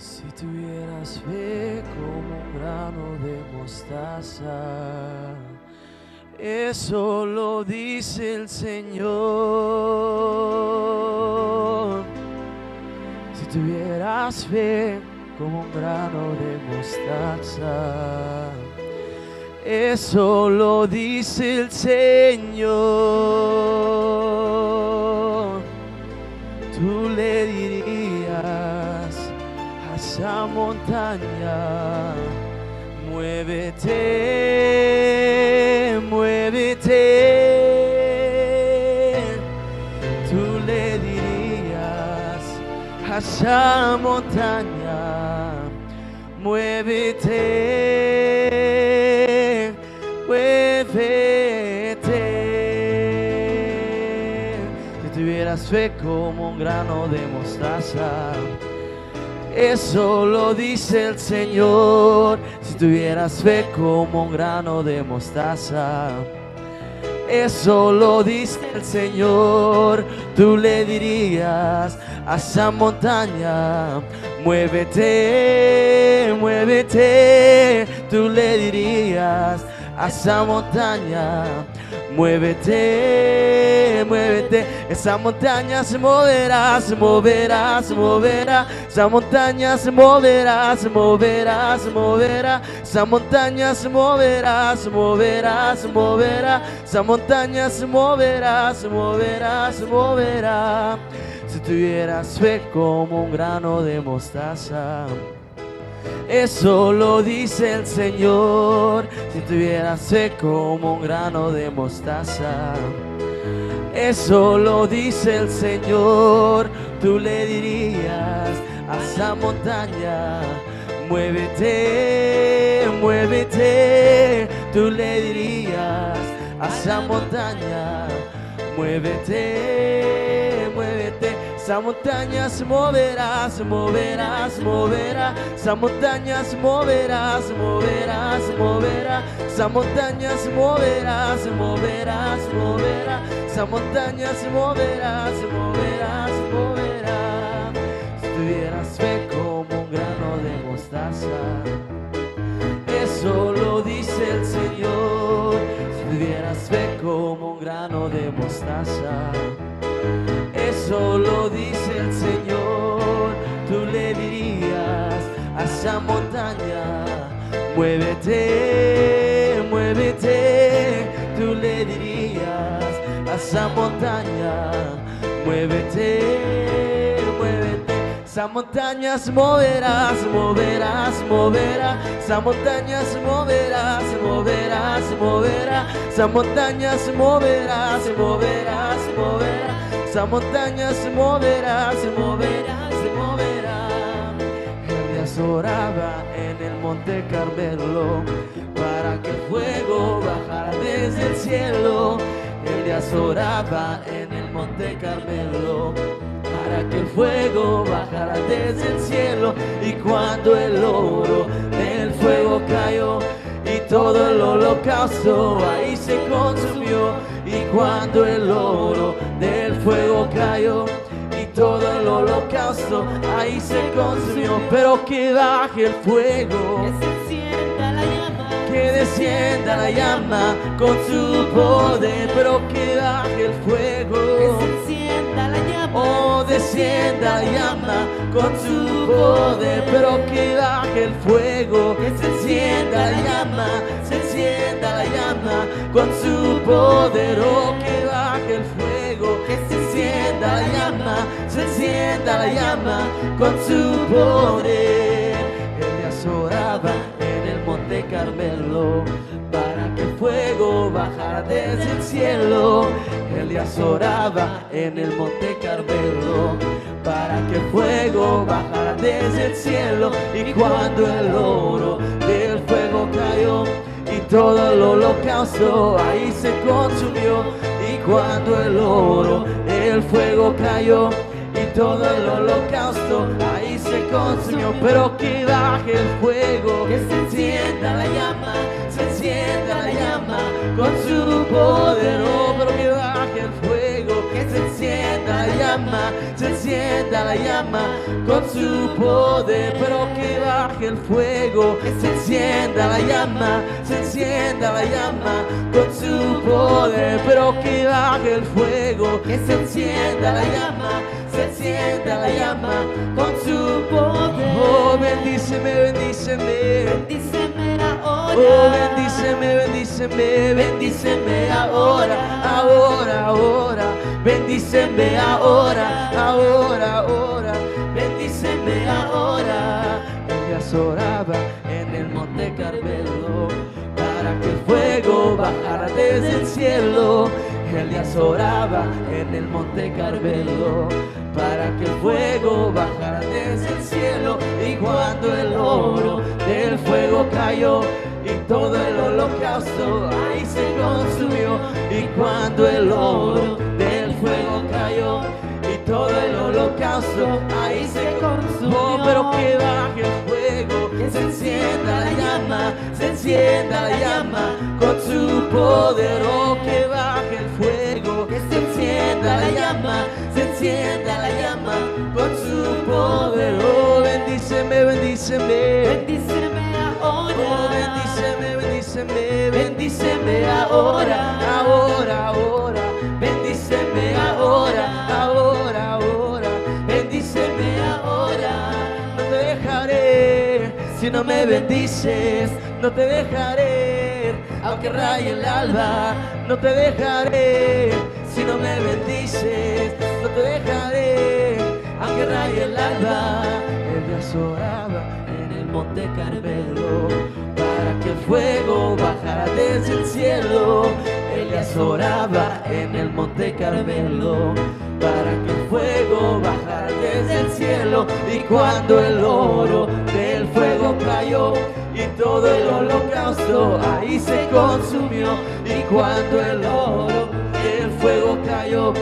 Si tuvieras fe como un grano de mostaza, eso lo dice el Señor. Si tuvieras fe como un grano de mostaza, eso lo dice el Señor. Tú le dirías a esa montaña, muévete, muévete. Tú le dirías a esa montaña, muévete, muévete. Si tuvieras fe como un grano de mostaza, eso lo dice el Señor. Si tuvieras fe como un grano de mostaza, eso lo dice el Señor. Tú le dirías a esa montaña, muévete, muévete. Tú le dirías a esa montaña, muévete, muévete. Esa montaña se moverá, se moverá, se moverá. Esa montaña se moverá, se moverá, se moverá. Esa montaña se moverá, se moverá, se moverá. Esa montaña se moverá, se moverá, se moverá. Si tuvieras fe como un grano de mostaza, eso lo dice el Señor. Si tuvieras fe como un grano de mostaza, eso lo dice el Señor. Tú le dirías a esa montaña, muévete, muévete. Tú le dirías a esa montaña, muévete, muévete. Esa montaña se moverá, se moverá, se moverá. Esa montaña se moverá, se moverá, se moverá. Esa montaña se moverá, se moverá, se moverá. Esa montaña se moverá, se moverá, se moverá. Si tuvieras fe como un grano de mostaza, eso lo dice el Señor. Si tuvieras fe como un grano de mostaza, eso lo dice el Señor. Tú le dirías a esa montaña, muévete, muévete. Tú le dirías a esa montaña, muévete, muévete. Esa montaña se moverá, se moverá, se moverá. Esa montaña se moverá, se moverá, se moverá. Esa montaña se moverá, se moverá, se moverá. Esa montaña se moverá, se moverá, se moverá. Elías oraba en el monte Carmelo para que el fuego bajara desde el cielo. Elías oraba en el monte Carmelo para que el fuego bajara desde el cielo. Y cuando el oro del fuego cayó y todo el holocausto ahí se consumió. Y cuando el oro del fuego cayó y todo el holocausto ahí se consumió. Pero que baje el fuego, que se encienda la llama, que descienda la llama con su poder. Pero que baje el fuego, que se encienda la llama, oh, descienda la llama con su poder. Pero que baje el fuego, que se encienda la llama, se encienda la llama con su poder. Oh, que baje el fuego, que se encienda la llama, se encienda la llama con su poder. Elías oraba en el monte Carmelo para que el fuego bajara desde el cielo. Elías oraba en el monte Carmelo para que el fuego bajara desde el cielo. Y cuando el oro del fuego cayó y todo el holocausto ahí se consumió. Y cuando el oro del fuego cayó y todo el holocausto ahí se consumió. Pero que baje el fuego, que se encienda la llama, se encienda la llama con su poder. Oh, pero que baje el fuego, que se encienda la llama, llama, se encienda la llama con su poder, pero que baje el fuego, se encienda la llama, se encienda la llama con su poder, pero que baje el fuego, que se encienda la llama, se encienda la llama con su poder. Oh, bendíceme, bendíceme, Bendíceme ahora. oh, bendíceme, bendíceme, bendíceme ahora, ahora, ahora, bendíceme ahora, ahora, ahora, bendíceme ahora. Elías oraba en el monte Carmelo para que el fuego bajara desde el cielo. Elías oraba en el monte Carmelo para que el fuego bajara desde el cielo. Y cuando el oro del fuego cayó y todo el holocausto ahí se consumió, y cuando el oro del fuego cayó y todo el holocausto ahí se consumió, oh, pero que baje el fuego, que se encienda la llama, se encienda la llama con su poder. Oh, que baje el fuego, que se encienda la llama, se encienda la llama con su poder. Oh, bendíceme, bendíceme, Bendíceme ahora. oh, bendíceme, bendíceme, bendíceme ahora, ahora, ahora, bendíceme ahora, ahora, ahora, bendíceme ahora. No te dejaré si no me bendices, no te dejaré aunque raye el alba, no te dejaré si no me bendices, no te dejaré aunque raye el alba. Elías oraba en el monte Carmelo para que el fuego bajara desde el cielo. Elías oraba en el monte Carmelo para que el fuego bajara desde el cielo. Y cuando el oro del fuego cayó y todo el holocausto ahí se consumió, y cuando el oro del fuego cayó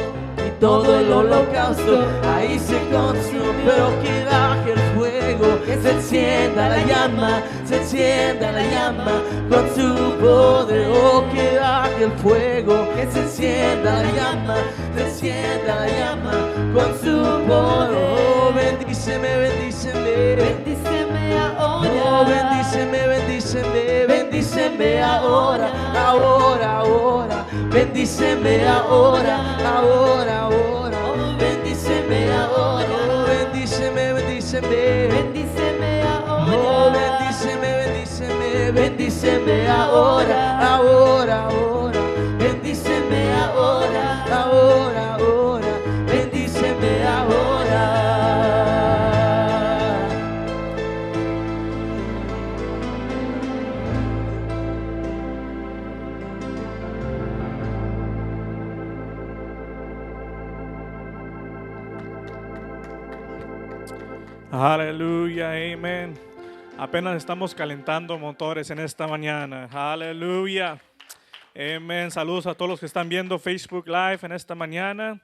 y todo el holocausto ahí se consumió, pero que baje el fuego, que se encienda la llama, se encienda la llama con su poder. Oh, que baje el fuego, que se encienda la llama, se encienda la llama con su poder. Oh, bendíceme, bendíceme, Bendíceme ahora. oh, bendíceme, bendíceme, bendíceme ahora, ahora, ahora, bendíceme ahora, ahora, ahora, bendíceme ahora, oh, bendíceme, bendíceme, Bendíceme ahora. oh, bendíceme, bendíceme, bendíceme ahora, ahora, ahora, bendíceme ahora, ahora, ahora, bendíceme ahora. Aleluya, amén. Apenas estamos calentando motores en esta mañana. Aleluya. Amén. Saludos a todos los que están viendo Facebook Live en esta mañana.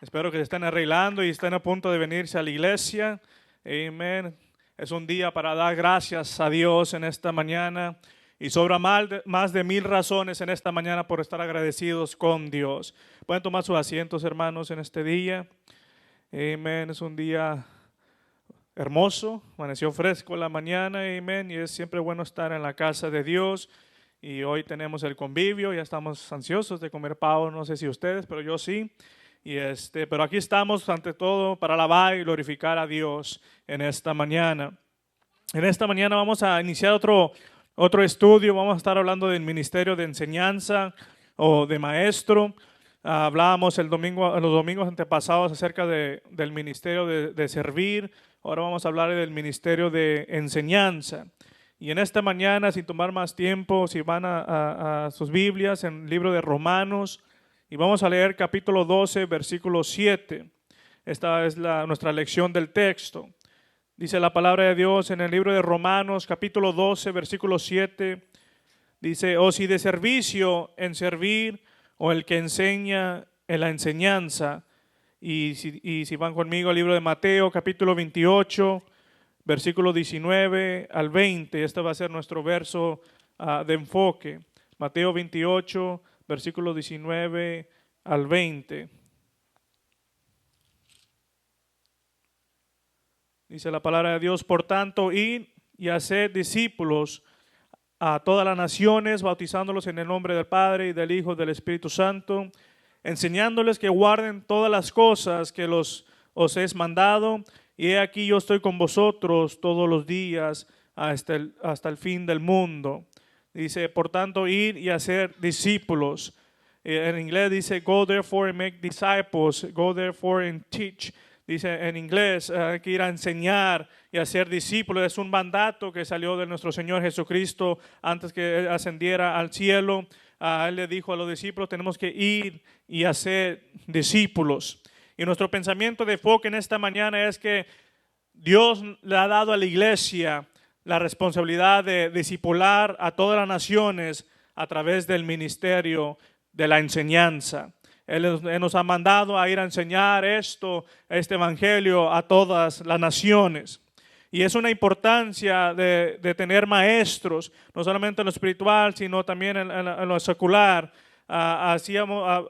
Espero que se estén arreglando y estén a punto de venirse a la iglesia. Amén. Es un día para dar gracias a Dios en esta mañana. Y sobra más de 1000 razones en esta mañana por estar agradecidos con Dios. Pueden tomar sus asientos, hermanos, en este día. Amén. Es un día hermoso, amaneció fresco la mañana, amén, y es siempre bueno estar en la casa de Dios. Y hoy tenemos el convivio, ya estamos ansiosos de comer pavo, no sé si ustedes, pero yo sí. Pero aquí estamos ante todo para alabar y glorificar a Dios en esta mañana. En esta mañana vamos a iniciar otro estudio, vamos a estar hablando del ministerio de enseñanza o de maestro. Hablábamos los domingos antepasados acerca del ministerio de servir. Ahora vamos a hablar del ministerio de enseñanza. Y en esta mañana, sin tomar más tiempo, si van a sus Biblias, en el libro de Romanos, y vamos a leer capítulo 12, versículo 7. Esta es nuestra lección del texto. Dice la palabra de Dios en el libro de Romanos, capítulo 12, versículo 7. Dice, o si de servicio en servir, o el que enseña en la enseñanza. Y si van conmigo al libro de Mateo, capítulo 28, versículo 19 al 20. Este va a ser nuestro verso de enfoque. Mateo 28, versículo 19 al 20. Dice la palabra de Dios, por tanto, id y haced discípulos a todas las naciones, bautizándolos en el nombre del Padre y del Hijo y del Espíritu Santo, enseñándoles que guarden todas las cosas que os he mandado, y he aquí yo estoy con vosotros todos los días hasta el fin del mundo. Dice, por tanto, ir y hacer discípulos. En inglés dice, go therefore and make disciples, go therefore and teach. Dice en inglés, hay que ir a enseñar y a ser discípulos. Es un mandato que salió de nuestro Señor Jesucristo antes que Él ascendiera al cielo. Él le dijo a los discípulos, tenemos que ir y hacer discípulos. Y nuestro pensamiento de enfoque en esta mañana es que Dios le ha dado a la iglesia la responsabilidad de discipular a todas las naciones a través del ministerio de la enseñanza. Él nos ha mandado a ir a enseñar este evangelio a todas las naciones. Y es una importancia de tener maestros, no solamente en lo espiritual, sino también en lo secular.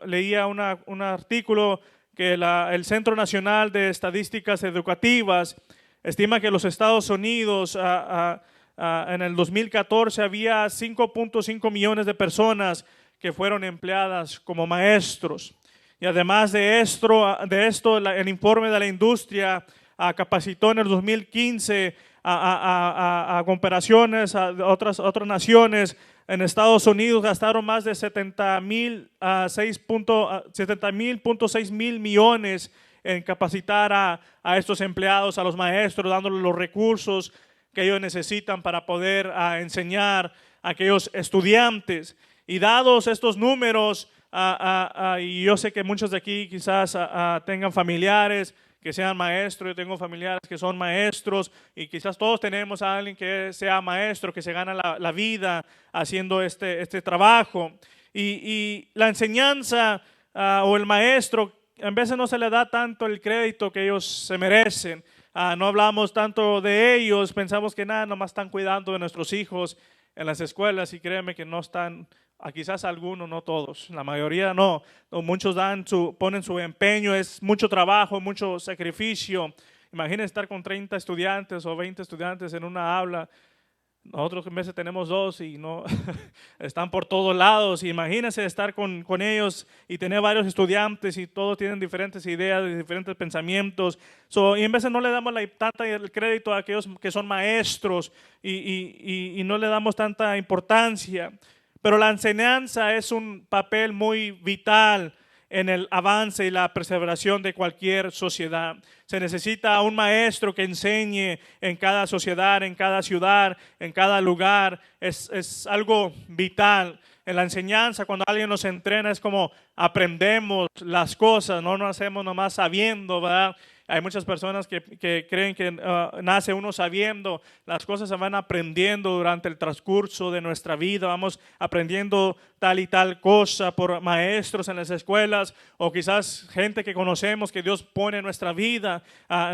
Leía un artículo que el Centro Nacional de Estadísticas Educativas estima que los Estados Unidos en el 2014 había 5.5 millones de personas que fueron empleadas como maestros. Y además de esto, el informe de la industria capacitó en el 2015 a comparaciones a otras naciones. En Estados Unidos gastaron más de 70.6 mil millones en capacitar a estos empleados, a los maestros, dándoles los recursos que ellos necesitan para poder enseñar a aquellos estudiantes. Y dados estos números, y yo sé que muchos de aquí quizás tengan familiares que sean maestros, yo tengo familiares que son maestros y quizás todos tenemos a alguien que sea maestro, que se gana la vida haciendo este trabajo. Y la enseñanza o el maestro, a veces no se le da tanto el crédito que ellos se merecen. No hablamos tanto de ellos, pensamos que nomás están cuidando de nuestros hijos en las escuelas y créeme que no están. Quizás algunos, no todos, la mayoría no. Muchos ponen su empeño, es mucho trabajo, mucho sacrificio. Imaginen estar con 30 estudiantes o 20 estudiantes en una aula. Nosotros a veces tenemos 2 y no están por todos lados. Imagínense estar con ellos y tener varios estudiantes y todos tienen diferentes ideas, diferentes pensamientos. Y en veces no le damos tanta el crédito a aquellos que son maestros y no le damos tanta importancia. Pero la enseñanza es un papel muy vital en el avance y la perseveración de cualquier sociedad. Se necesita un maestro que enseñe en cada sociedad, en cada ciudad, en cada lugar. Es algo vital. En la enseñanza, cuando alguien nos entrena, es como aprendemos las cosas, no nos hacemos nomás sabiendo, ¿verdad? Hay muchas personas que creen que nace uno sabiendo. Las cosas se van aprendiendo durante el transcurso de nuestra vida. Vamos aprendiendo tal y tal cosa por maestros en las escuelas o quizás gente que conocemos que Dios pone en nuestra vida,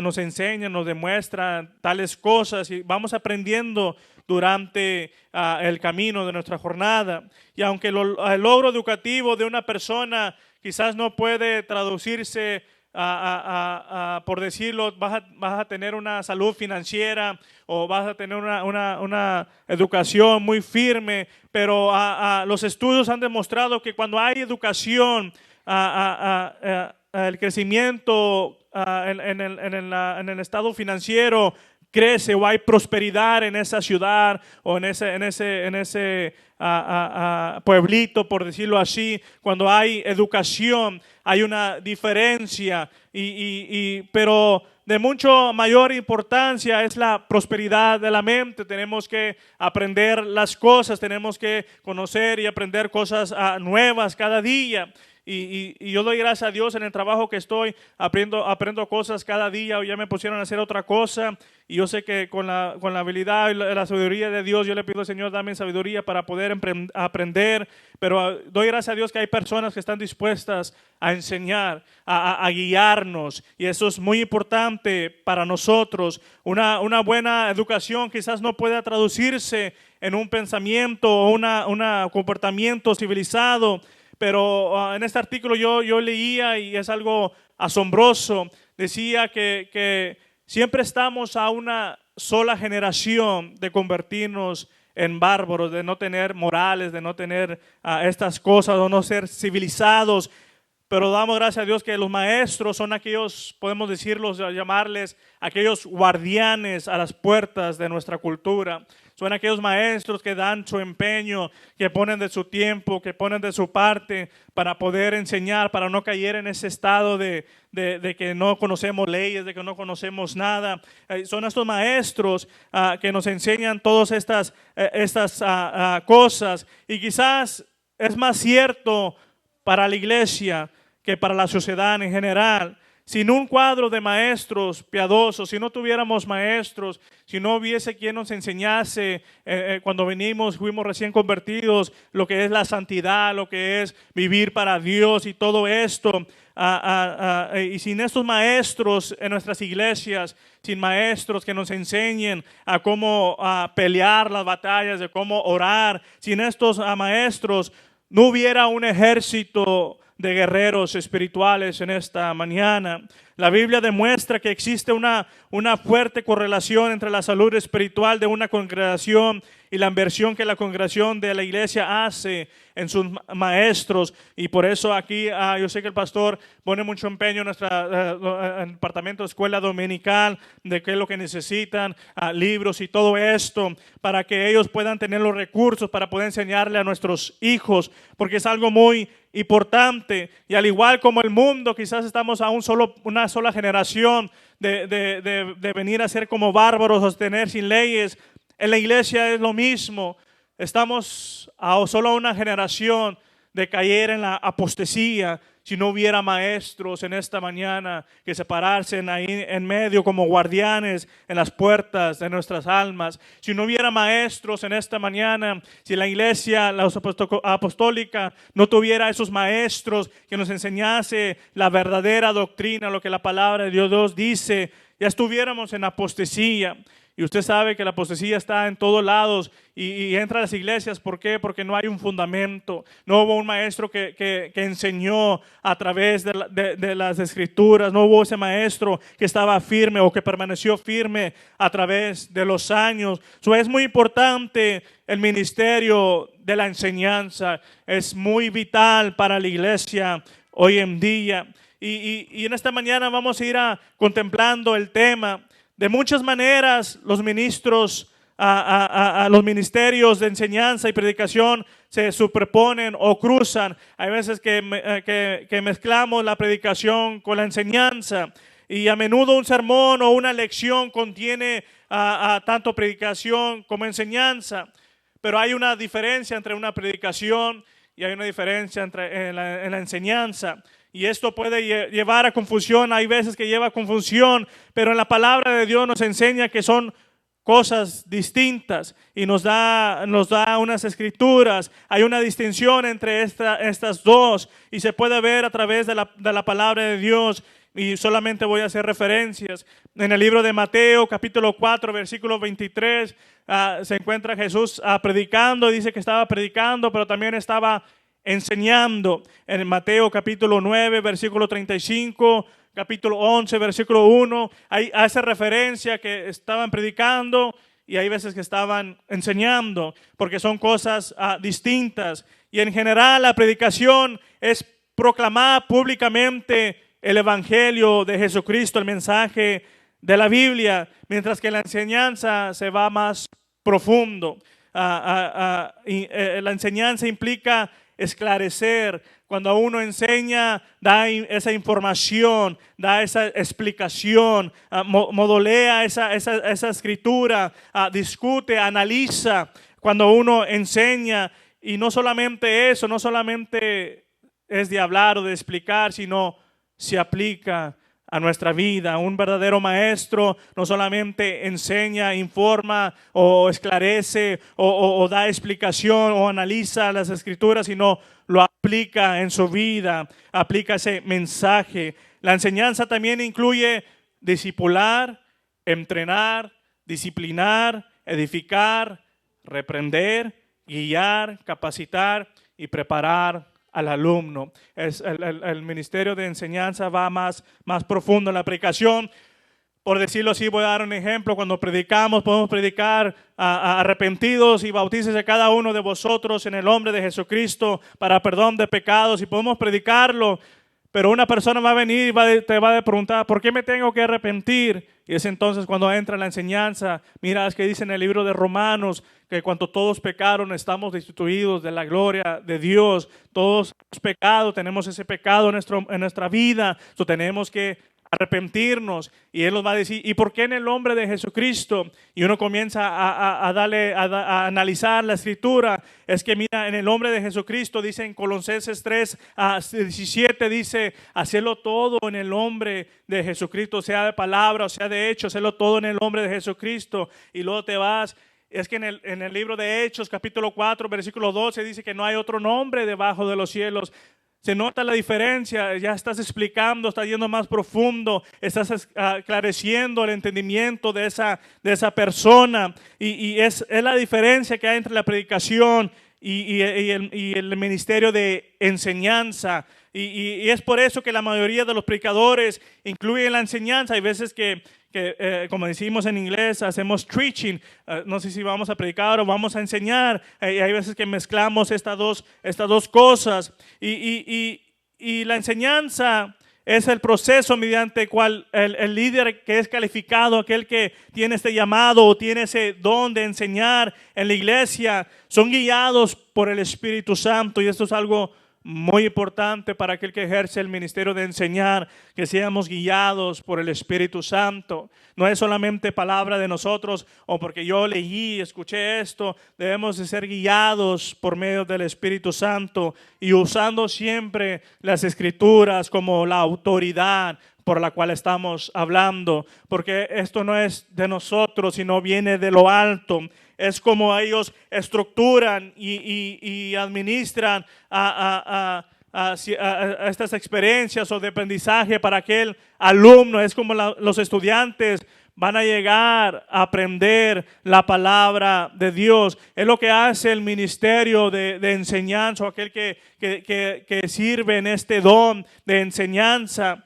nos enseña, nos demuestra tales cosas y vamos aprendiendo durante el camino de nuestra jornada. Y aunque el logro educativo de una persona quizás no puede traducirse por decirlo, vas a tener una salud financiera o vas a tener una educación muy firme, pero los estudios han demostrado que cuando hay educación, el crecimiento en el estado financiero crece o hay prosperidad en esa ciudad o en ese pueblito, por decirlo así. Cuando hay educación hay una diferencia, pero de mucho mayor importancia es la prosperidad de la mente. Tenemos que aprender las cosas, tenemos que conocer y aprender cosas nuevas cada día. Y yo doy gracias a Dios en el trabajo que estoy, aprendo cosas cada día. Hoy ya me pusieron a hacer otra cosa y yo sé que con la habilidad y la sabiduría de Dios, yo le pido al Señor, dame sabiduría para poder aprender. Pero doy gracias a Dios que hay personas que están dispuestas a enseñar, a guiarnos, y eso es muy importante para nosotros. Una buena educación quizás no pueda traducirse en un pensamiento o un comportamiento civilizado. Pero en este artículo yo leía y es algo asombroso. Decía que siempre estamos a una sola generación de convertirnos en bárbaros, de no tener morales, de no tener estas cosas, o no ser civilizados. Pero damos gracias a Dios que los maestros son aquellos, podemos decirlos, llamarles aquellos guardianes a las puertas de nuestra cultura. Son aquellos maestros que dan su empeño, que ponen de su tiempo, que ponen de su parte para poder enseñar, para no caer en ese estado de que no conocemos leyes, de que no conocemos nada. Son estos maestros que nos enseñan todas estas cosas. Y quizás es más cierto para la iglesia que para la sociedad en general. Sin un cuadro de maestros piadosos, si no tuviéramos maestros, si no hubiese quien nos enseñase cuando fuimos recién convertidos, lo que es la santidad, lo que es vivir para Dios y todo esto, y sin estos maestros en nuestras iglesias, sin maestros que nos enseñen a cómo pelear las batallas, de cómo orar, sin estos maestros no hubiera un ejército de guerreros espirituales en esta mañana. La Biblia demuestra que existe una fuerte correlación entre la salud espiritual de una congregación y la inversión que la congregación de la iglesia hace en sus maestros. Y por eso aquí yo sé que el pastor pone mucho empeño en nuestro departamento de escuela dominical, de qué es lo que necesitan, libros y todo esto, para que ellos puedan tener los recursos para poder enseñarle a nuestros hijos, porque es algo muy importante. Y al igual como el mundo, quizás estamos a una sola generación de venir a ser como bárbaros, o tener sin leyes. En la iglesia es lo mismo. Estamos a solo una generación de caer en la apostasía si no hubiera maestros en esta mañana que se parasen ahí en medio como guardianes en las puertas de nuestras almas. Si no hubiera maestros en esta mañana, si la iglesia apostólica no tuviera esos maestros que nos enseñase la verdadera doctrina, lo que la palabra de Dios dice, ya estuviéramos en apostasía. Y usted sabe que la apostasía está en todos lados y entra a las iglesias. ¿Por qué? Porque no hay un fundamento. No hubo un maestro que enseñó a través de las escrituras. No hubo ese maestro que estaba firme o que permaneció firme a través de los años. Es muy importante el ministerio de la enseñanza. Es muy vital para la iglesia hoy en día. Y en esta mañana vamos a ir contemplando el tema. De muchas maneras, los ministros, los ministerios de enseñanza y predicación se superponen o cruzan. Hay veces que mezclamos la predicación con la enseñanza, y a menudo un sermón o una lección contiene tanto predicación como enseñanza. Pero hay una diferencia entre una predicación y hay una diferencia en la enseñanza. Y esto puede llevar a confusión. Hay veces que lleva a confusión, pero en la palabra de Dios nos enseña que son cosas distintas y nos da unas escrituras. Hay una distinción entre estas dos y se puede ver a través de la palabra de Dios. Y solamente voy a hacer referencias. En el libro de Mateo, capítulo 4, versículo 23, se encuentra Jesús predicando. Dice que estaba predicando, pero también estaba enseñando. En Mateo capítulo 9, versículo 35, capítulo 11, versículo 1, hace referencia que estaban predicando y hay veces que estaban enseñando, porque son cosas distintas. Y en general la predicación es proclamar públicamente el evangelio de Jesucristo, el mensaje de la Biblia, mientras que la enseñanza se va más profundo. La enseñanza implica esclarecer. Cuando uno enseña, da esa información, da esa explicación, modelea esa escritura, discute, analiza. Cuando uno enseña, y no solamente eso, no solamente es de hablar o de explicar, sino se aplica a nuestra vida. Un verdadero maestro no solamente enseña, informa o esclarece o da explicación o analiza las escrituras, sino lo aplica en su vida, aplica ese mensaje. La enseñanza también incluye discipular, entrenar, disciplinar, edificar, reprender, guiar, capacitar y preparar al alumno. El ministerio de enseñanza va más profundo en la predicación. Por decirlo así, voy a dar un ejemplo. Cuando predicamos, podemos predicar arrepentidos y bautícese cada uno de vosotros en el nombre de Jesucristo para perdón de pecados. Y podemos predicarlo, pero una persona va a venir y te va a preguntar, ¿por qué me tengo que arrepentir? Y es entonces cuando entra la enseñanza. Mira, es que dice en el libro de Romanos que cuando todos pecaron estamos destituidos de la gloria de Dios. Todos hemos pecado, tenemos ese pecado en nuestra vida. So, tenemos que arrepentirnos. Y Él nos va a decir, ¿y por qué en el nombre de Jesucristo? Y uno comienza a analizar la escritura. Es que mira, en el nombre de Jesucristo, dice en Colosenses 3:17, dice, hacerlo todo en el nombre de Jesucristo, sea de palabra o sea de hecho, hacerlo todo en el nombre de Jesucristo. Y luego te vas. Es que en el libro de Hechos, capítulo 4, versículo 12, dice que no hay otro nombre debajo de los cielos. Se nota la diferencia, ya estás explicando, estás yendo más profundo, estás aclareciendo el entendimiento de esa persona. Y es la diferencia que hay entre la predicación y el ministerio de enseñanza. Y es por eso que la mayoría de los predicadores incluyen la enseñanza. Hay veces que como decimos en inglés, hacemos preaching. No sé si vamos a predicar o vamos a enseñar. Hay veces que mezclamos estas dos cosas. Y la enseñanza es el proceso mediante el cual el líder que es calificado, aquel que tiene este llamado o tiene ese don de enseñar en la iglesia, son guiados por el Espíritu Santo. Y esto es algo muy importante para aquel que ejerce el ministerio de enseñar, que seamos guiados por el Espíritu Santo. No es solamente palabra de nosotros o porque yo leí, escuché esto. Debemos de ser guiados por medio del Espíritu Santo y usando siempre las Escrituras como la autoridad por la cual estamos hablando, porque esto no es de nosotros, sino viene de lo alto. Es como ellos estructuran y administran a estas experiencias o de aprendizaje para aquel alumno. Es como los estudiantes van a llegar a aprender la palabra de Dios. Es lo que hace el ministerio de enseñanza, o aquel que sirve en este don de enseñanza.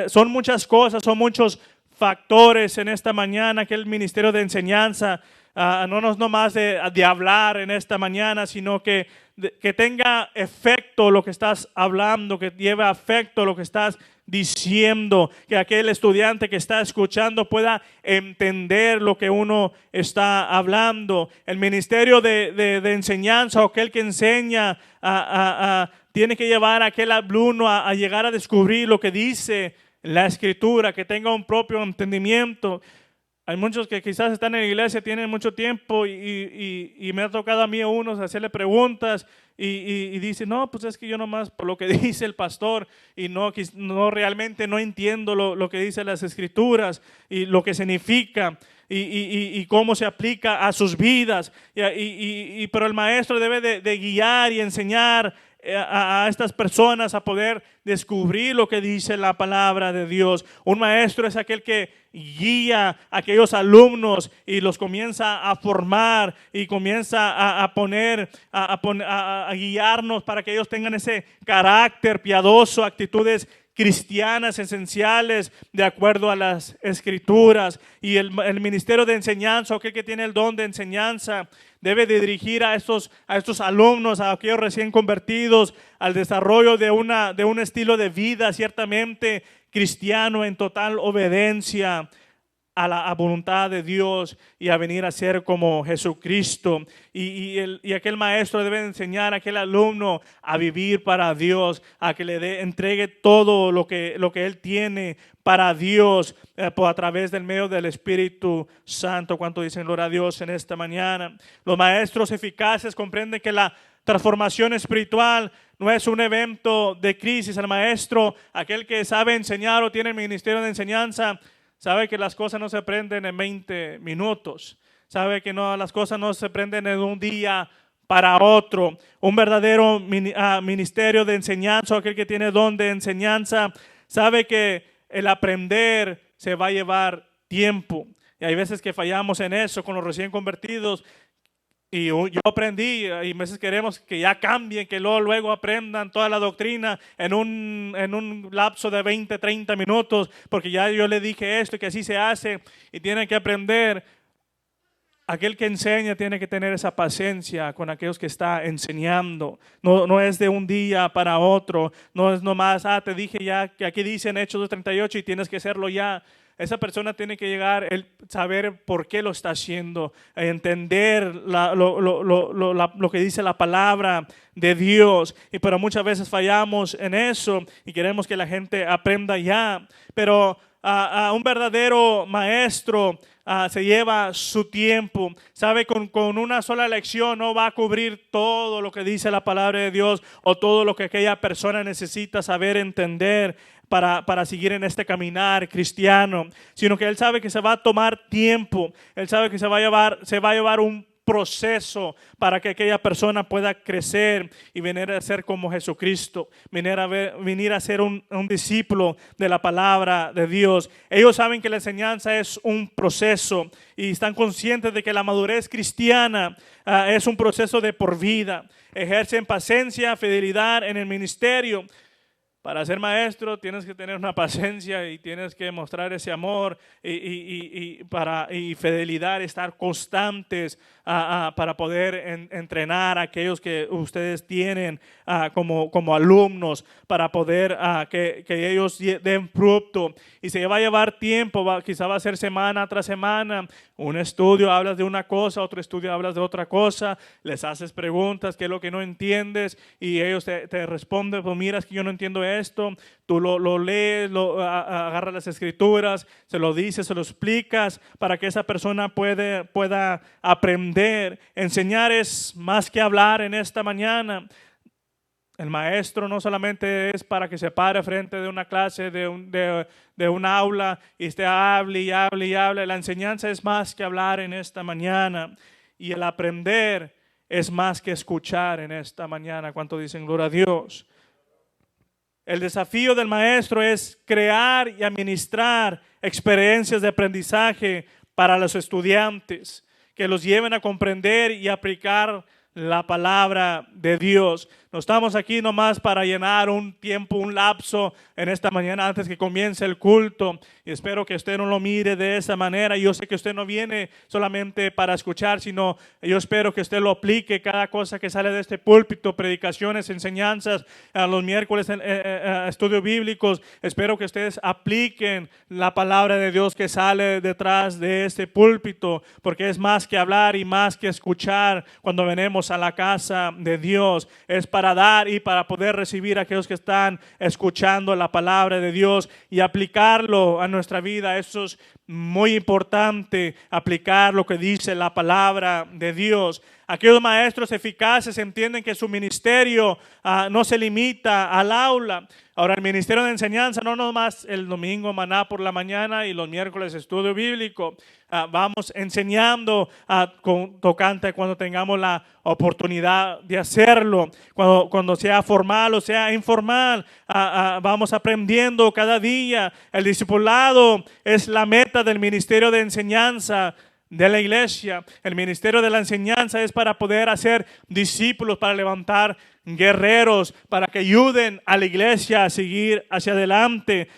Son muchas cosas, son muchos factores en esta mañana que el ministerio de enseñanza no es nomás de hablar en esta mañana, sino que tenga efecto lo que estás hablando, que lleve efecto lo que estás diciendo, que aquel estudiante que está escuchando pueda entender lo que uno está hablando. El ministerio de enseñanza, o aquel que enseña, tiene que llevar a aquel alumno a llegar a descubrir lo que dice la Escritura, que tenga un propio entendimiento. Hay muchos que quizás están en la iglesia, tienen mucho tiempo y me ha tocado a mí a unos hacerle preguntas y dicen, no, pues es que yo nomás por lo que dice el pastor y no realmente no entiendo lo que dice las Escrituras y lo que significa y cómo se aplica a sus vidas. Pero el maestro debe de guiar y enseñar a estas personas a poder descubrir lo que dice la palabra de Dios. Un maestro es aquel que guía a aquellos alumnos y los comienza a formar y comienza a guiarnos para que ellos tengan ese carácter piadoso, actitudes cristianas esenciales de acuerdo a las Escrituras. Y el ministerio de enseñanza, aquel que tiene el don de enseñanza, debe de dirigir a estos alumnos, a aquellos recién convertidos, al desarrollo de un estilo de vida ciertamente cristiano en total obediencia a la voluntad de Dios y a venir a ser como Jesucristo. Y aquel maestro debe enseñar a aquel alumno a vivir para Dios, a que le entregue todo lo que él tiene para Dios a través del medio del Espíritu Santo. ¿Cuánto dicen gloria a Dios en esta mañana? Los maestros eficaces comprenden que la transformación espiritual no es un evento de crisis. El maestro, aquel que sabe enseñar o tiene el ministerio de enseñanza, sabe que las cosas no se aprenden en 20 minutos. Sabe que las cosas no se aprenden en un día para otro. Un verdadero ministerio de enseñanza, aquel que tiene don de enseñanza, sabe que el aprender se va a llevar tiempo. Y hay veces que fallamos en eso con los recién convertidos. Y yo aprendí, y a veces queremos que ya cambien, que luego aprendan toda la doctrina en un lapso de 20, 30 minutos, porque ya yo le dije esto y que así se hace, y tienen que aprender. Aquel que enseña tiene que tener esa paciencia con aquellos que está enseñando. No es de un día para otro, no es nomás, te dije ya que aquí dice en Hechos 2:38 y tienes que hacerlo ya. Esa persona tiene que llegar, saber por qué lo está haciendo, entender lo que dice la palabra de Dios. Pero muchas veces fallamos en eso y queremos que la gente aprenda ya. Pero a un verdadero maestro se lleva su tiempo. Sabe, con una sola lección no va a cubrir todo lo que dice la palabra de Dios o todo lo que aquella persona necesita saber entender para seguir en este caminar cristiano, sino que él sabe que se va a tomar tiempo. Él sabe que se va a llevar un proceso para que aquella persona pueda crecer y venir a ser como Jesucristo, venir a ser un discípulo de la palabra de Dios. Ellos saben que la enseñanza es un proceso y están conscientes de que la madurez cristiana es un proceso de por vida. Ejercen paciencia, fidelidad en el ministerio. Para ser maestro tienes que tener una paciencia y tienes que mostrar ese amor y fidelidad, estar constantes para poder entrenar a aquellos que ustedes tienen como alumnos, para poder que ellos den fruto. Y se va a llevar tiempo, quizá va a ser semana tras semana. Un estudio hablas de una cosa, otro estudio hablas de otra cosa, les haces preguntas, qué es lo que no entiendes, y ellos te responden, pues mira, es que yo no entiendo esto. Tú lo lees, agarras las escrituras, se lo dices, se lo explicas para que esa persona pueda aprender. Enseñar es más que hablar en esta mañana. El maestro no solamente es para que se pare frente de una clase, de un aula y esté hable y hable y hable. La enseñanza es más que hablar en esta mañana, y el aprender es más que escuchar en esta mañana. ¿Cuánto dicen gloria a Dios? El desafío del maestro es crear y administrar experiencias de aprendizaje para los estudiantes que los lleven a comprender y aplicar la palabra de Dios. No estamos aquí nomás para llenar un tiempo, un lapso en esta mañana antes que comience el culto. Y espero que usted no lo mire de esa manera. Yo sé que usted no viene solamente para escuchar, sino yo espero que usted lo aplique cada cosa que sale de este púlpito, predicaciones, enseñanzas, los miércoles estudios bíblicos. Espero que ustedes apliquen la palabra de Dios que sale detrás de este púlpito, porque es más que hablar y más que escuchar cuando venimos a la casa de Dios. Es para dar y para poder recibir a aquellos que están escuchando la palabra de Dios y aplicarlo a nuestra vida. Eso es muy importante, aplicar lo que dice la palabra de Dios. Aquellos maestros eficaces entienden que su ministerio no se limita al aula. Ahora, el ministerio de enseñanza no nomás el domingo maná por la mañana y los miércoles estudio bíblico. Vamos enseñando tocante cuando tengamos la oportunidad de hacerlo. Cuando sea formal o sea informal, vamos aprendiendo cada día. El discipulado es la meta del ministerio de enseñanza de la iglesia. El ministerio de la enseñanza es para poder hacer discípulos, para levantar guerreros, para que ayuden a la iglesia a seguir hacia adelante.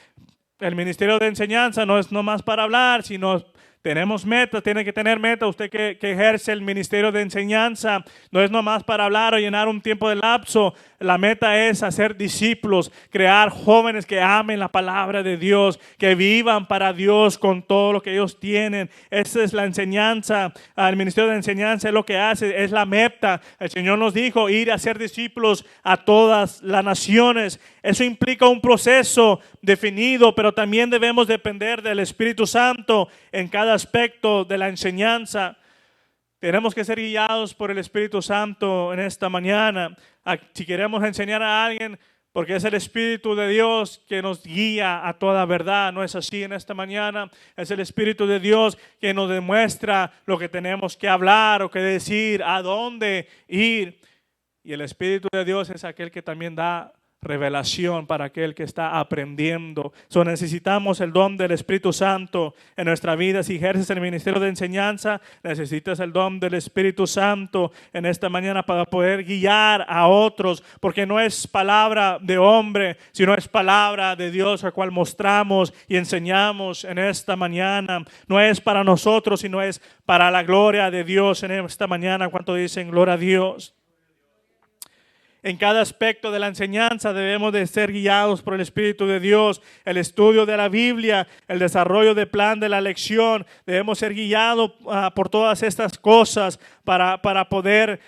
El ministerio de enseñanza no es nomás para hablar, sino tenemos metas, tiene que tener metas. Usted que ejerce el ministerio de enseñanza no es nomás para hablar o llenar un tiempo de lapso. La meta es hacer discípulos, crear jóvenes que amen la palabra de Dios, que vivan para Dios con todo lo que ellos tienen. Esa es la enseñanza. El ministerio de enseñanza es lo que hace, es la meta. El Señor nos dijo ir a hacer discípulos a todas las naciones. Eso implica un proceso definido, pero también debemos depender del Espíritu Santo en cada aspecto de la enseñanza. Tenemos que ser guiados por el Espíritu Santo en esta mañana. Si queremos enseñar a alguien, porque es el Espíritu de Dios que nos guía a toda verdad. No es así en esta mañana. Es el Espíritu de Dios que nos demuestra lo que tenemos que hablar o que decir, a dónde ir. Y el Espíritu de Dios es aquel que también da revelación para aquel que está aprendiendo. Necesitamos el don del Espíritu Santo en nuestra vida. Si ejerces el ministerio de enseñanza, necesitas el don del Espíritu Santo en esta mañana para poder guiar a otros, porque no es palabra de hombre, sino es palabra de Dios, la cual mostramos y enseñamos en esta mañana. No es para nosotros, sino es para la gloria de Dios en esta mañana. ¿Cuánto dicen gloria a Dios? En cada aspecto de la enseñanza debemos de ser guiados por el Espíritu de Dios. El estudio de la Biblia, el desarrollo del plan de la lección, debemos ser guiados por todas estas cosas para poder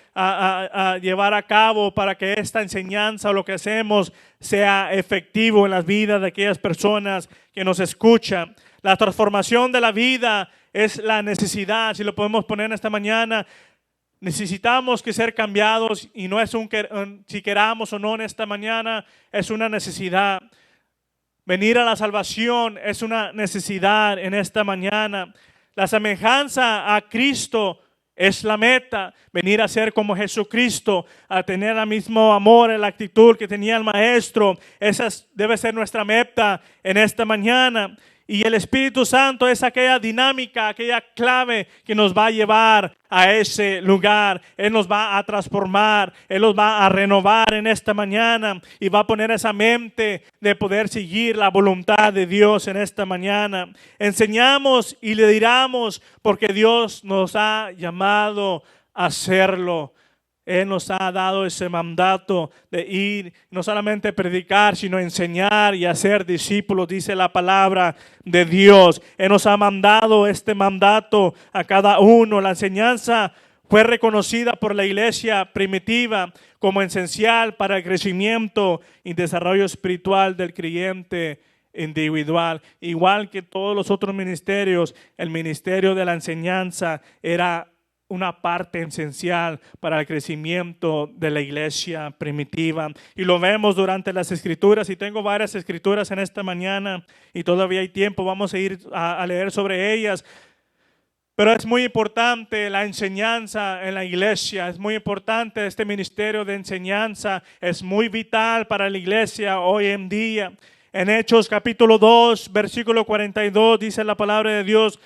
llevar a cabo, para que esta enseñanza o lo que hacemos sea efectivo en las vidas de aquellas personas que nos escuchan. La transformación de la vida es la necesidad, si lo podemos poner en esta mañana. Necesitamos que ser cambiados y no es si queramos o no en esta mañana, es una necesidad. Venir a la salvación es una necesidad en esta mañana. La semejanza a Cristo es la meta. Venir a ser como Jesucristo, a tener el mismo amor, la actitud que tenía el Maestro. Esa debe ser nuestra meta en esta mañana. Y el Espíritu Santo es aquella dinámica, aquella clave que nos va a llevar a ese lugar. Él nos va a transformar, Él nos va a renovar en esta mañana y va a poner esa mente de poder seguir la voluntad de Dios en esta mañana. Enseñamos y le diramos porque Dios nos ha llamado a hacerlo. Él nos ha dado ese mandato de ir, no solamente predicar, sino enseñar y hacer discípulos, dice la palabra de Dios. Él nos ha mandado este mandato a cada uno. La enseñanza fue reconocida por la iglesia primitiva como esencial para el crecimiento y desarrollo espiritual del creyente individual. Igual que todos los otros ministerios, el ministerio de la enseñanza era una parte esencial para el crecimiento de la iglesia primitiva. Y lo vemos durante las escrituras. Y tengo varias escrituras en esta mañana y todavía hay tiempo. Vamos a ir a leer sobre ellas. Pero es muy importante la enseñanza en la iglesia. Es muy importante este ministerio de enseñanza. Es muy vital para la iglesia hoy en día. En Hechos capítulo 2, versículo 42 dice la palabra de Dios: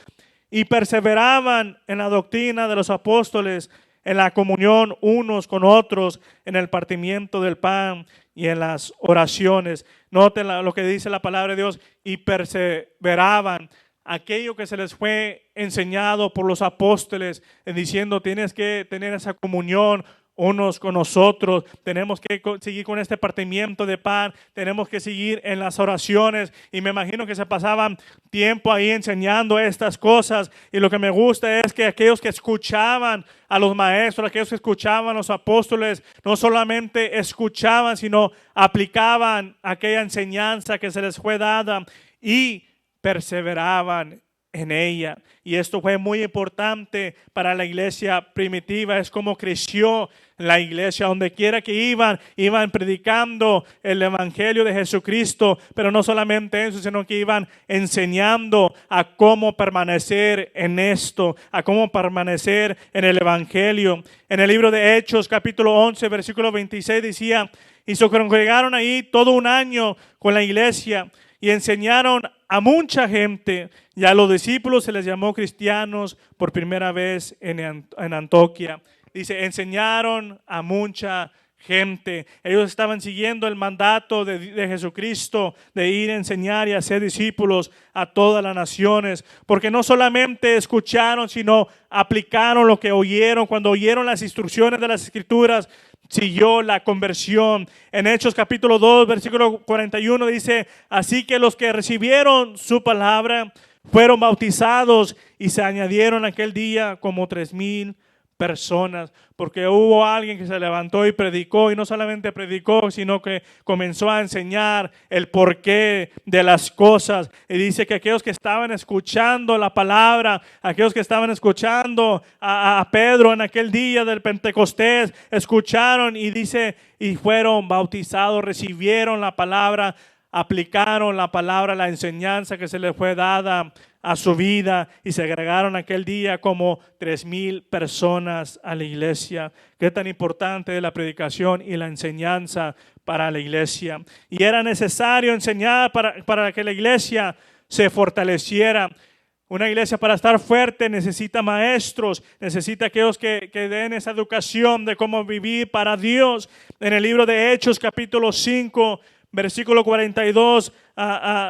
y perseveraban en la doctrina de los apóstoles, en la comunión unos con otros, en el partimiento del pan y en las oraciones. Noten lo que dice la palabra de Dios: y perseveraban. Aquello que se les fue enseñado por los apóstoles, diciendo tienes que tener esa comunión unos con nosotros, tenemos que seguir con este partimiento de pan, tenemos que seguir en las oraciones. Y me imagino que se pasaban tiempo ahí enseñando estas cosas. Y lo que me gusta es que aquellos que escuchaban a los maestros, aquellos que escuchaban a los apóstoles, no solamente escuchaban, sino aplicaban aquella enseñanza que se les fue dada y perseveraban en ella. Y esto fue muy importante para la iglesia primitiva. Es como creció la iglesia. Donde quiera que iban predicando el evangelio de Jesucristo. Pero no solamente eso, sino que iban enseñando a cómo permanecer en esto, a cómo permanecer en el evangelio. En el libro de Hechos capítulo 11 versículo 26 decía: y se congregaron ahí todo un año con la iglesia y enseñaron a mucha gente, y a los discípulos se les llamó cristianos por primera vez en Antioquía. Dice, enseñaron a mucha gente. Ellos estaban siguiendo el mandato de Jesucristo de ir a enseñar y hacer discípulos a todas las naciones, porque no solamente escucharon, sino aplicaron lo que oyeron. Cuando oyeron las instrucciones de las Escrituras, siguió la conversión. En Hechos capítulo 2, versículo 41 dice: así que los que recibieron su palabra fueron bautizados y se añadieron aquel día como 3,000 personas, porque hubo alguien que se levantó y predicó, y no solamente predicó, sino que comenzó a enseñar el porqué de las cosas. Y dice que aquellos que estaban escuchando la palabra, aquellos que estaban escuchando a Pedro en aquel día del Pentecostés, escucharon y dice, y fueron bautizados, recibieron la palabra, aplicaron la palabra, la enseñanza que se les fue dada a su vida y se agregaron aquel día como 3,000 personas a la iglesia. Qué tan importante es la predicación y la enseñanza para la iglesia. Y era necesario enseñar para que la iglesia se fortaleciera. Una iglesia para estar fuerte necesita maestros, necesita aquellos que den esa educación de cómo vivir para Dios. En el libro de Hechos capítulo 5, versículo 42,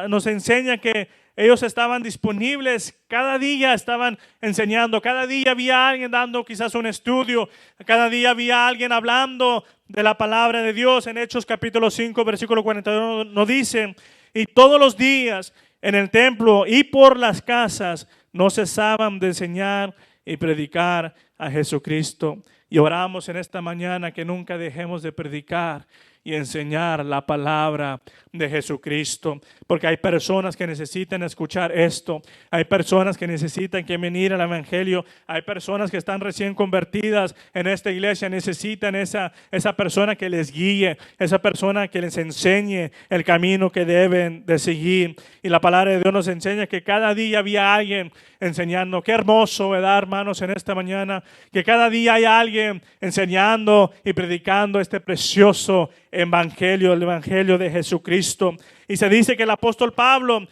nos enseña que ellos estaban disponibles, cada día estaban enseñando, cada día había alguien dando quizás un estudio, cada día había alguien hablando de la palabra de Dios. En Hechos capítulo 5, versículo 42 nos dice, y todos los días en el templo y por las casas no cesaban de enseñar y predicar a Jesucristo. Y oramos en esta mañana que nunca dejemos de predicar y enseñar la palabra de Jesucristo, porque hay personas que necesitan escuchar esto, hay personas que necesitan que venir al evangelio, hay personas que están recién convertidas en esta iglesia, necesitan esa persona que les guíe, esa persona que les enseñe el camino que deben de seguir. Y la palabra de Dios nos enseña que cada día había alguien enseñando. Qué hermoso, ¿verdad, hermanos, en esta mañana? Que cada día hay alguien enseñando y predicando este precioso evangelio, el evangelio de Jesucristo. Y se dice que el apóstol Pablo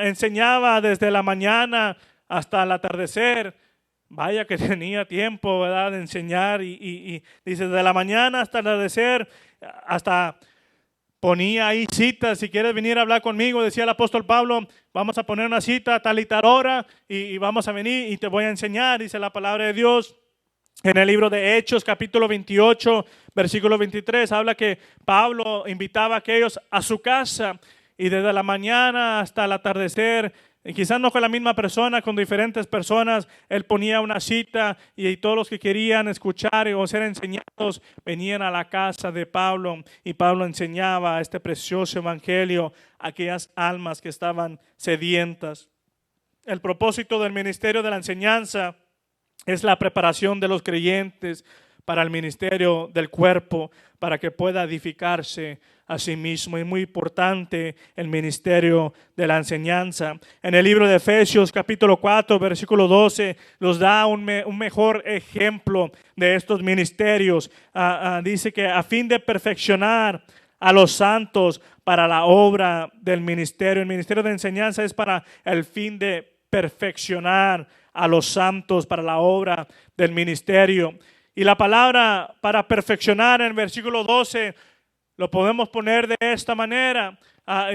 enseñaba desde la mañana hasta el atardecer. Vaya que tenía tiempo, ¿verdad?, de enseñar. Y dice, de la mañana hasta el atardecer, hasta ponía ahí citas. Si quieres venir a hablar conmigo, decía el apóstol Pablo, vamos a poner una cita a tal y tal hora y vamos a venir y te voy a enseñar, dice la palabra de Dios. En el libro de Hechos, capítulo 28, versículo 23, habla que Pablo invitaba a aquellos a su casa y desde la mañana hasta el atardecer, y quizás no con la misma persona, con diferentes personas, él ponía una cita y todos los que querían escuchar o ser enseñados venían a la casa de Pablo y Pablo enseñaba este precioso evangelio a aquellas almas que estaban sedientas. El propósito del ministerio de la enseñanza es la preparación de los creyentes para el ministerio del cuerpo, para que pueda edificarse a sí mismo. Es muy importante el ministerio de la enseñanza. En el libro de Efesios capítulo 4, versículo 12, nos da un mejor ejemplo de estos ministerios. Dice que a fin de perfeccionar a los santos para la obra del ministerio. El ministerio de enseñanza es para el fin de perfeccionar a los santos para la obra del ministerio. Y la palabra para perfeccionar en el versículo 12 lo podemos poner de esta manera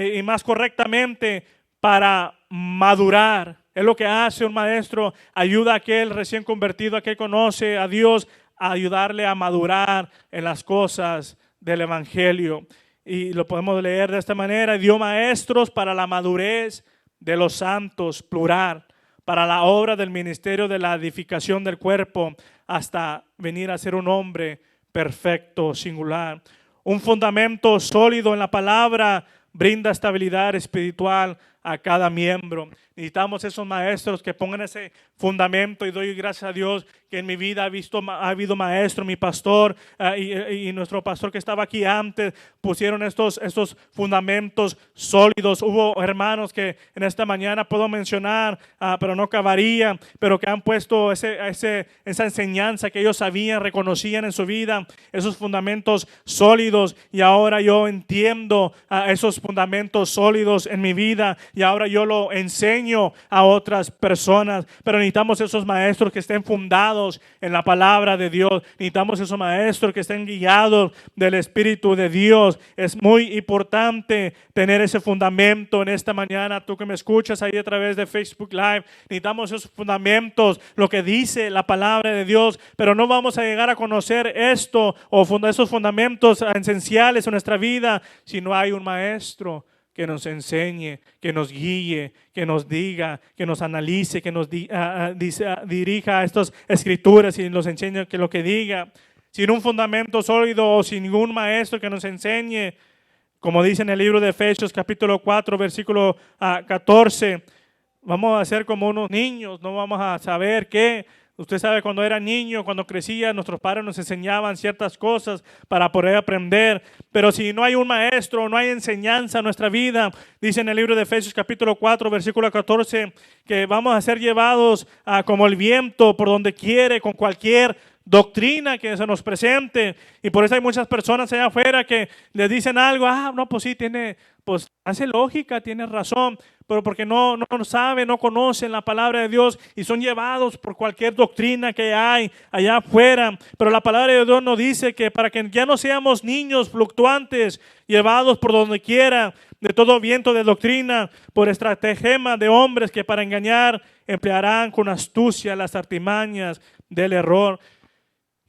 y más correctamente, para madurar. Es lo que hace un maestro, ayuda a aquel recién convertido, a aquel que conoce a Dios, a ayudarle a madurar en las cosas del evangelio. Y lo podemos leer de esta manera: dio maestros para la madurez de los santos, plural, para la obra del ministerio de la edificación del cuerpo, hasta venir a ser un hombre perfecto, singular. Un fundamento sólido en la palabra brinda estabilidad espiritual a cada miembro. Necesitamos esos maestros que pongan ese fundamento, y doy gracias a Dios que en mi vida ha habido maestro, mi pastor y nuestro pastor que estaba aquí antes, pusieron estos fundamentos sólidos. Hubo hermanos que en esta mañana puedo mencionar, pero no acabaría, pero que han puesto esa enseñanza que ellos sabían, reconocían en su vida, esos fundamentos sólidos, y ahora yo entiendo esos fundamentos sólidos en mi vida, y ahora yo lo enseño a otras personas. Pero necesitamos esos maestros que estén fundados en la palabra de Dios. Necesitamos esos maestros que estén guiados del Espíritu de Dios. Es muy importante tener ese fundamento en esta mañana. Tú que me escuchas ahí a través de Facebook Live, necesitamos esos fundamentos, lo que dice la palabra de Dios. Pero no vamos a llegar a conocer esto o esos fundamentos esenciales en nuestra vida si no hay un maestro que nos enseñe, que nos guíe, que nos diga, que nos analice, que nos dirija a estas escrituras y nos enseñe que lo que diga. Sin un fundamento sólido o sin ningún maestro que nos enseñe, como dice en el libro de Efesios capítulo 4, versículo 14, vamos a ser como unos niños, no vamos a saber qué, Usted sabe, cuando era niño, cuando crecía, nuestros padres nos enseñaban ciertas cosas para poder aprender. Pero si no hay un maestro, no hay enseñanza en nuestra vida, dice en el libro de Efesios capítulo 4, versículo 14, que vamos a ser llevados como el viento por donde quiere, con cualquier doctrina que se nos presente. Y por eso hay muchas personas allá afuera que le dicen algo, no, pues sí, pues hace lógica, tiene razón, pero porque no saben, no conocen la palabra de Dios y son llevados por cualquier doctrina que hay allá afuera. Pero la palabra de Dios nos dice que para que ya no seamos niños fluctuantes, llevados por donde quiera, de todo viento de doctrina, por estratagema de hombres que para engañar emplearán con astucia las artimañas del error.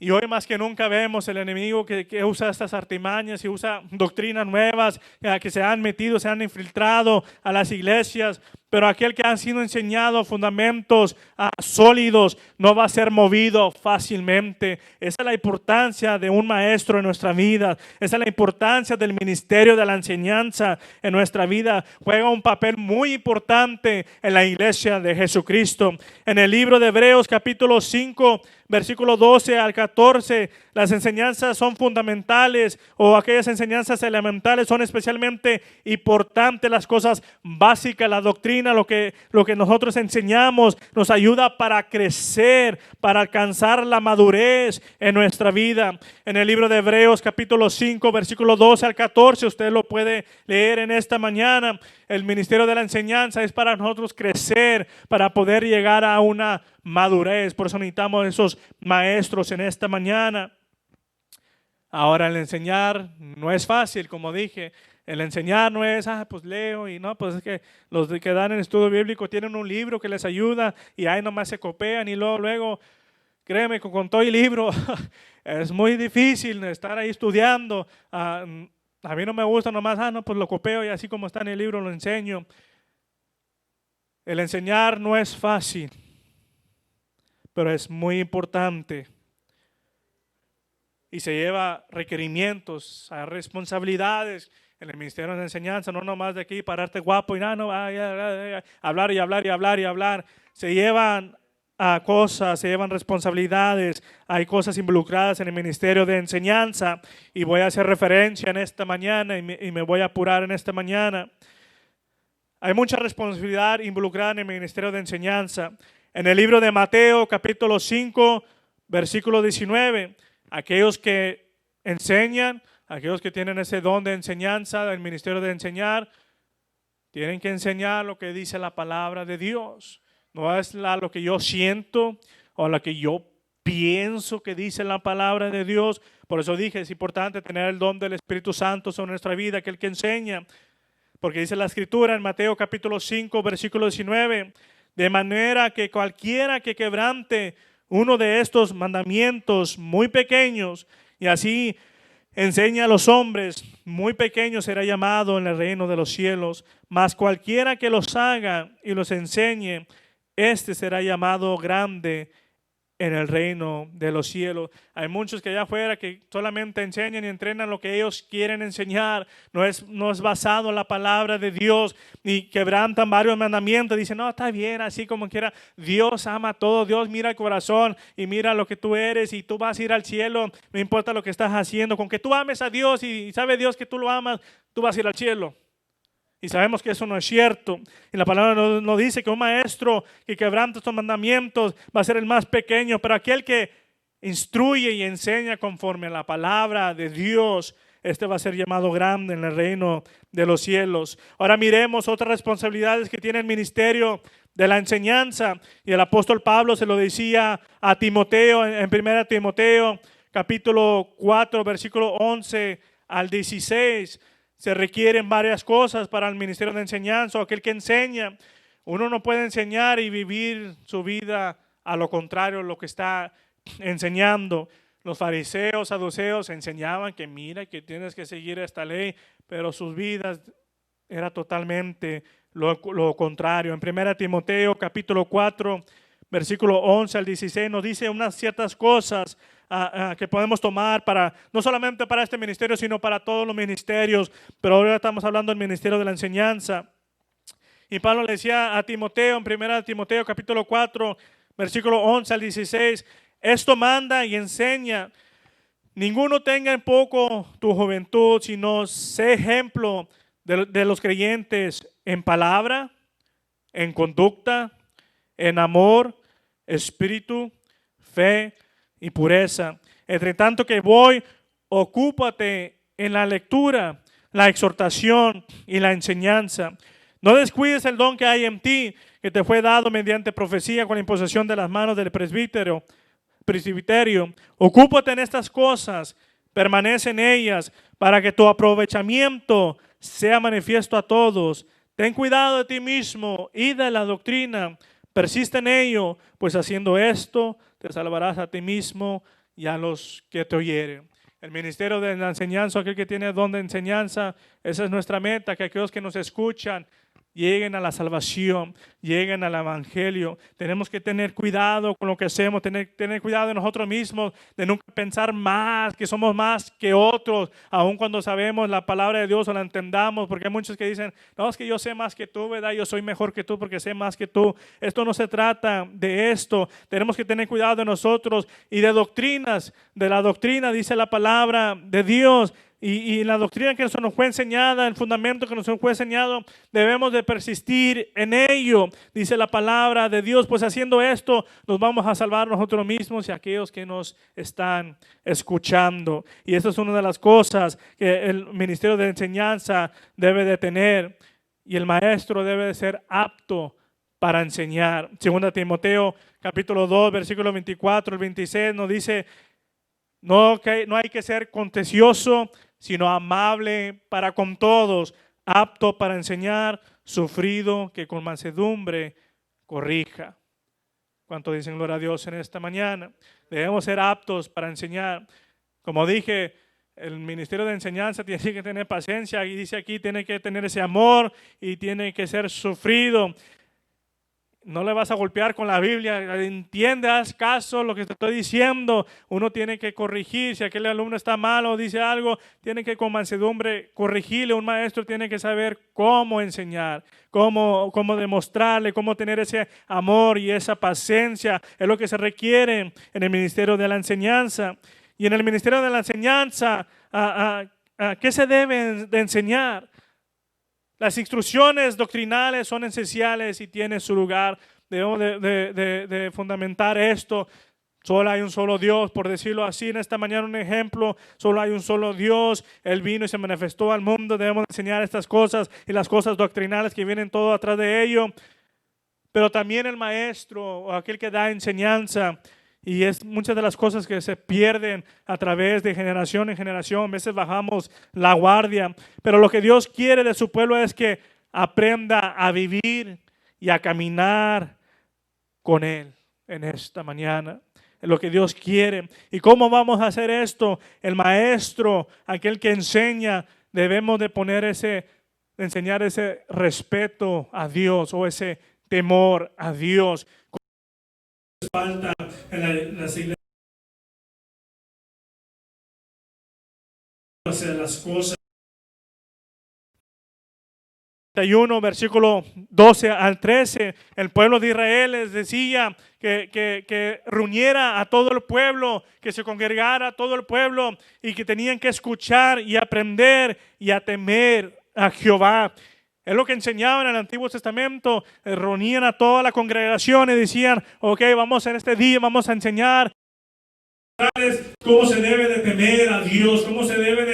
Y hoy más que nunca vemos el enemigo que usa estas artimañas y usa doctrinas nuevas que se han metido, se han infiltrado a las iglesias. Pero aquel que ha sido enseñado fundamentos sólidos no va a ser movido fácilmente. Esa es la importancia de un maestro en nuestra vida. Esa es la importancia del ministerio de la enseñanza en nuestra vida. Juega un papel muy importante en la iglesia de Jesucristo. En el libro de Hebreos capítulo 5, versículo 12 al 14, las enseñanzas son fundamentales, o aquellas enseñanzas elementales son especialmente importantes. Las cosas básicas, la doctrina, lo que nosotros enseñamos nos ayuda para crecer, para alcanzar la madurez en nuestra vida. En el libro de Hebreos capítulo 5, versículo 12 al 14, usted lo puede leer en esta mañana. El ministerio de la enseñanza es para nosotros crecer, para poder llegar a una madurez. Por eso necesitamos esos maestros en esta mañana. Ahora, el enseñar no es fácil, como dije. El enseñar no es, pues leo y no, pues es que los que dan el estudio bíblico tienen un libro que les ayuda y ahí nomás se copian y luego créeme, con todo el libro es muy difícil estar ahí estudiando. A mí no me gusta nomás, no, pues lo copio y así como está en el libro lo enseño. El enseñar no es fácil, pero es muy importante. Y se lleva requerimientos, a responsabilidades en el ministerio de enseñanza, no nomás de aquí pararte guapo y hablar y hablar y hablar y hablar. Se llevan a cosas, se llevan responsabilidades, hay cosas involucradas en el ministerio de enseñanza y voy a hacer referencia en esta mañana y me voy a apurar en esta mañana. Hay mucha responsabilidad involucrada en el ministerio de enseñanza. En el libro de Mateo capítulo 5, versículo 19, aquellos que enseñan, aquellos que tienen ese don de enseñanza, del ministerio de enseñar, tienen que enseñar lo que dice la palabra de Dios. No es lo que yo siento o lo que yo pienso que dice la palabra de Dios. Por eso dije, es importante tener el don del Espíritu Santo sobre nuestra vida, aquel que enseña. Porque dice la Escritura en Mateo capítulo 5, versículo 19, de manera que cualquiera que quebrante uno de estos mandamientos muy pequeños y así enseña a los hombres, muy pequeño será llamado en el reino de los cielos, mas cualquiera que los haga y los enseñe, este será llamado grande en el reino de los cielos. Hay muchos que allá afuera que solamente enseñan y entrenan lo que ellos quieren enseñar. No es basado en la palabra de Dios y quebrantan varios mandamientos. Dicen, no, está bien, así como quiera. Dios ama todo, Dios mira el corazón y mira lo que tú eres y tú vas a ir al cielo. No importa lo que estás haciendo. Con que tú ames a Dios y sabe Dios que tú lo amas, tú vas a ir al cielo. Y sabemos que eso no es cierto. Y la palabra nos dice que un maestro que quebranta estos mandamientos va a ser el más pequeño, pero aquel que instruye y enseña conforme a la palabra de Dios, este va a ser llamado grande en el reino de los cielos. Ahora miremos otras responsabilidades que tiene el ministerio de la enseñanza. Y el apóstol Pablo se lo decía a Timoteo en 1 Timoteo capítulo 4, versículo 11 al 16. Se requieren varias cosas para el ministerio de enseñanza o aquel que enseña. Uno no puede enseñar y vivir su vida a lo contrario de lo que está enseñando. Los fariseos, saduceos enseñaban que mira que tienes que seguir esta ley, pero sus vidas era totalmente lo contrario. En 1 Timoteo capítulo 4, versículo 11 al 16 nos dice unas ciertas cosas que podemos tomar para, no solamente para este ministerio, sino para todos los ministerios, pero ahora estamos hablando del ministerio de la enseñanza. Y Pablo le decía a Timoteo, en 1 Timoteo capítulo 4, versículo 11 al 16, esto manda y enseña. Ninguno tenga en poco tu juventud, sino sé ejemplo de los creyentes en palabra, en conducta, en amor, espíritu, fe y pureza. Entre tanto que voy, ocúpate en la lectura, la exhortación y la enseñanza. No descuides el don que hay en ti, que te fue dado mediante profecía con la imposición de las manos del presbítero. Ocúpate en estas cosas, permanece en ellas, para que tu aprovechamiento sea manifiesto a todos. Ten cuidado de ti mismo y de la doctrina, persiste en ello, pues haciendo esto te salvarás a ti mismo y a los que te oyeren. El ministerio de la enseñanza, aquel que tiene don de enseñanza, esa es nuestra meta, que aquellos que nos escuchan lleguen a la salvación, lleguen al evangelio. Tenemos que tener cuidado con lo que hacemos, tener cuidado de nosotros mismos, de nunca pensar más, que somos más que otros, aun cuando sabemos la palabra de Dios o la entendamos, porque hay muchos que dicen, no, es que yo sé más que tú, ¿verdad? Yo soy mejor que tú porque sé más que tú. Esto no se trata de esto. Tenemos que tener cuidado de nosotros y de doctrinas. De la doctrina dice la palabra de Dios. Y la doctrina que nos fue enseñada, el fundamento que nos fue enseñado, debemos de persistir en ello. Dice la palabra de Dios, pues haciendo esto nos vamos a salvar nosotros mismos y aquellos que nos están escuchando. Y esa es una de las cosas que el ministerio de enseñanza debe de tener. Y el maestro debe de ser apto para enseñar. 2 Timoteo capítulo 2, versículo 24 al 26 nos dice, no hay que ser contencioso, sino amable para con todos, apto para enseñar, sufrido, que con mansedumbre corrija. ¿Cuánto dicen gloria a Dios en esta mañana? Debemos ser aptos para enseñar. Como dije, el ministerio de enseñanza tiene que tener paciencia, y dice aquí, tiene que tener ese amor y tiene que ser sufrido. No le vas a golpear con la Biblia, entiende, haz caso lo que te estoy diciendo. Uno tiene que corregir, si aquel alumno está mal o dice algo, tiene que con mansedumbre corregirle. Un maestro tiene que saber cómo enseñar, cómo demostrarle, cómo tener ese amor y esa paciencia. Es lo que se requiere en el ministerio de la enseñanza. Y en el ministerio de la enseñanza, ¿qué se debe de enseñar? Las instrucciones doctrinales son esenciales y tienen su lugar. Debemos de fundamentar esto. Solo hay un solo Dios, por decirlo así. En esta mañana un ejemplo, solo hay un solo Dios. Él vino y se manifestó al mundo. Debemos enseñar estas cosas y las cosas doctrinales que vienen todo atrás de ello. Pero también el maestro o aquel que da enseñanza. Y es muchas de las cosas que se pierden a través de generación en generación. A veces bajamos la guardia. Pero lo que Dios quiere de su pueblo es que aprenda a vivir y a caminar con Él en esta mañana. Es lo que Dios quiere. ¿Y cómo vamos a hacer esto? El maestro, aquel que enseña, debemos de enseñar ese respeto a Dios o ese temor a Dios. Falta en las iglesias hacer las cosas. 31, versículo 12 al 13, el pueblo de Israel les decía que reuniera a todo el pueblo, que se congregara a todo el pueblo y que tenían que escuchar y aprender y a temer a Jehová. Es lo que enseñaban en el Antiguo Testamento. Reunían a toda la congregación y decían, ok, vamos en este día, vamos a enseñar cómo se debe de temer a Dios, cómo se debe